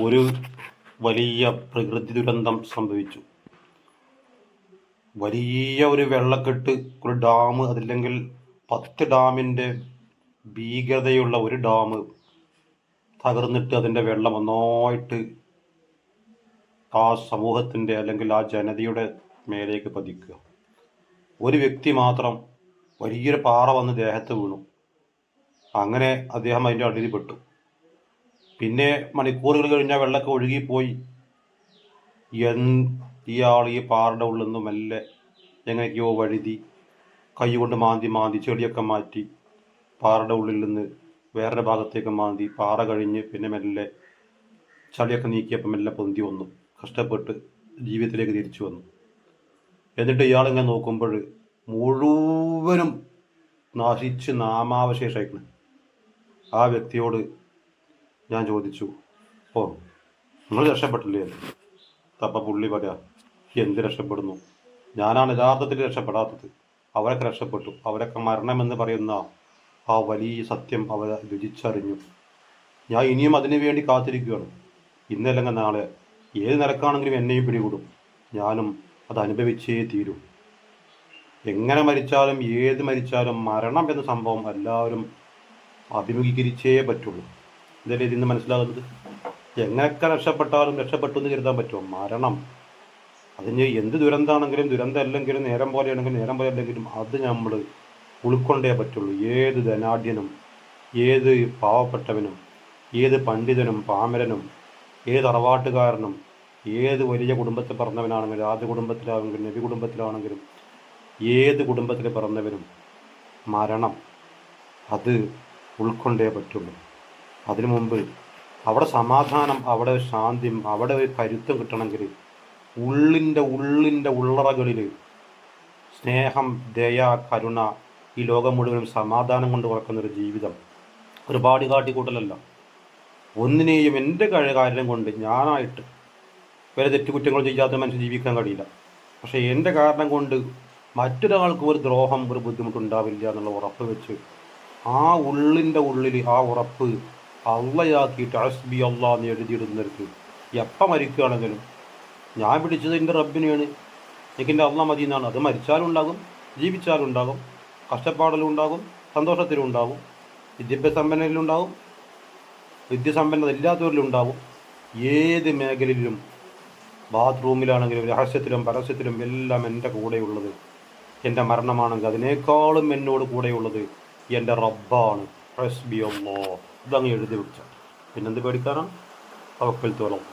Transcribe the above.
ഒരു വലിയ പ്രകൃതി ദുരന്തം സംഭവിച്ചു. വലിയ ഒരു വെള്ളക്കെട്ട്, ഒരു ഡാം, അതല്ലെങ്കിൽ 10 ഡാമിൻ്റെ ഭീകരതയുള്ള ഒരു ഡാം തകർന്നിട്ട് അതിൻ്റെ വെള്ളം ഒന്നായിട്ട് ആ സമൂഹത്തിൻ്റെ അല്ലെങ്കിൽ ആ ജനതയുടെ മേലേക്ക് പതിക്കുക. ഒരു വ്യക്തി മാത്രം വലിയൊരു പാറ വന്ന് ദേഹത്ത് വീണു. അങ്ങനെ അദ്ദേഹം അതിൻ്റെ അടിയിൽ പെട്ടു. പിന്നെ മണിക്കൂറുകൾ കഴിഞ്ഞാൽ വെള്ളമൊക്കെ ഒഴുകിപ്പോയി. ഇയാൾ ഈ പാറയുടെ ഉള്ളിൽ നിന്ന് മെല്ലെ എങ്ങനെയൊക്കെയോ വഴുതി, കൈ കൊണ്ട് മാന്തി ചെടിയൊക്കെ മാറ്റി പാറയുടെ ഉള്ളിൽ നിന്ന് വേറൊരു ഭാഗത്തേക്ക് മാന്തി, പാറ കഴിഞ്ഞ് പിന്നെ മെല്ലെ ചളിയൊക്കെ നീക്കിയപ്പോൾ മെല്ലെ പൊന്തി വന്നു. കഷ്ടപ്പെട്ട് ജീവിതത്തിലേക്ക് തിരിച്ചു വന്നു. എന്നിട്ട് ഇയാളിങ്ങനെ നോക്കുമ്പോൾ മുഴുവനും നശിച്ച് നാമാവശേഷമായിരുന്നു. ആ വ്യക്തിയോട് ഞാൻ ചോദിച്ചു, ഓ നിങ്ങൾ രക്ഷപ്പെട്ടില്ലേ? തപ്പ പുള്ളി പറയാ, എന്ത് രക്ഷപ്പെടുന്നു, ഞാനാണ് യഥാർത്ഥത്തിൽ രക്ഷപ്പെടാത്തത്. അവരൊക്കെ രക്ഷപ്പെട്ടു. അവരൊക്കെ മരണമെന്ന് പറയുന്ന ആ വലിയ സത്യം അവർ രുചിച്ചറിഞ്ഞു. ഞാൻ ഇനിയും അതിനു വേണ്ടി കാത്തിരിക്കുകയാണ്. ഇന്നല്ലെങ്കിൽ നാളെ ഏത് നിലക്കാണെങ്കിലും എന്നെയും പിടികൂടും. ഞാനും അത് അനുഭവിച്ചേ തീരൂ. എങ്ങനെ മരിച്ചാലും ഏത് മരിച്ചാലും മരണം എന്ന സംഭവം എല്ലാവരും അഭിമുഖീകരിച്ചേ പറ്റുള്ളൂ. ഇതല്ലേ ഇതിന്ന് മനസ്സിലാകുന്നത്? എങ്ങനെയൊക്കെ രക്ഷപ്പെട്ടാലും രക്ഷപ്പെട്ടു എന്ന് കരുതാൻ പറ്റുമോ? മരണം, അതിന് എന്ത് ദുരന്തമാണെങ്കിലും, ദുരന്തം അല്ലെങ്കിലും, നേരം പോലെയാണെങ്കിലും നേരം പോലെ അല്ലെങ്കിലും അത് നമ്മൾ ഉൾക്കൊണ്ടേ പറ്റുള്ളൂ. ഏത് ധനാഢ്യനും, ഏത് പാവപ്പെട്ടവനും, ഏത് പണ്ഡിതനും പാമരനും, ഏത് അറവാട്ടുകാരനും, ഏത് വലിയ കുടുംബത്തിൽ പിറന്നവനാണെങ്കിലും, ആദ്യ കുടുംബത്തിലാണെങ്കിലും, നബി കുടുംബത്തിലാണെങ്കിലും, ഏത് കുടുംബത്തിൽ പിറന്നവരും മരണം അത് ഉൾക്കൊണ്ടേ പറ്റുള്ളൂ. അതിനു മുമ്പ് അവിടെ സമാധാനം, അവിടെ ശാന്തിയും, അവിടെ ഒരു കരുത്തും കിട്ടണമെങ്കിൽ ഉള്ളിൻ്റെ ഉള്ളറകളിൽ സ്നേഹം, ദയ, കരുണ, ഈ ലോകം മുഴുവനും സമാധാനം കൊണ്ട് വളർക്കുന്നൊരു ജീവിതം, ഒരുപാട് കാട്ടിക്കൂട്ടലല്ല. ഒന്നിനെയും എൻ്റെ കാര്യം കൊണ്ട് ഞാനായിട്ട് വേറെ തെറ്റുകുറ്റങ്ങൾ ചെയ്യാത്ത മനുഷ്യൻ ജീവിക്കാൻ കഴിയില്ല. പക്ഷേ എൻ്റെ കാരണം കൊണ്ട് മറ്റൊരാൾക്ക് ഒരു ദ്രോഹം, ഒരു ബുദ്ധിമുട്ടുണ്ടാവില്ല എന്നുള്ള ഉറപ്പ് വെച്ച് ആ ഉള്ളിൻ്റെ ഉള്ളിൽ ആ ഉറപ്പ് അള്ളയാക്കിയിട്ട് ഹസ്ബി അള്ളാഹ് എന്ന് എഴുതിയിടുന്നവർക്ക് എപ്പം മരിക്കുകയാണെങ്കിലും ഞാൻ പിടിച്ചത് എൻ്റെ റബ്ബിനെയാണ്, എനിക്കെൻ്റെ അള്ളാഹ് മതി എന്നാണ്. അത് മരിച്ചാലും ഉണ്ടാകും, ജീവിച്ചാലും ഉണ്ടാകും, കഷ്ടപ്പാടിലും ഉണ്ടാകും, സന്തോഷത്തിലും ഉണ്ടാകും, വിദ്യാഭ്യാസമ്പന്നരിലുണ്ടാകും, വിദ്യാസമ്പന്നത ഇല്ലാത്തവരിലും ഉണ്ടാകും. ഏത് മേഖലയിലും, ബാത്റൂമിലാണെങ്കിലും രഹസ്യത്തിലും പരസ്യത്തിലും എല്ലാം എൻ്റെ കൂടെയുള്ളത് എൻ്റെ മരണമാണെങ്കിൽ അതിനേക്കാളും എന്നോട് കൂടെയുള്ളത് എൻ്റെ റബ്ബാണ്. ഹസ്ബി അല്ലാഹ്, ഇതങ്ങ് എഴുതി വെച്ചാൽ പിന്നെന്ത് പേടിക്കാനാണ്? തവക്കൽതു അലല്ലാഹ്.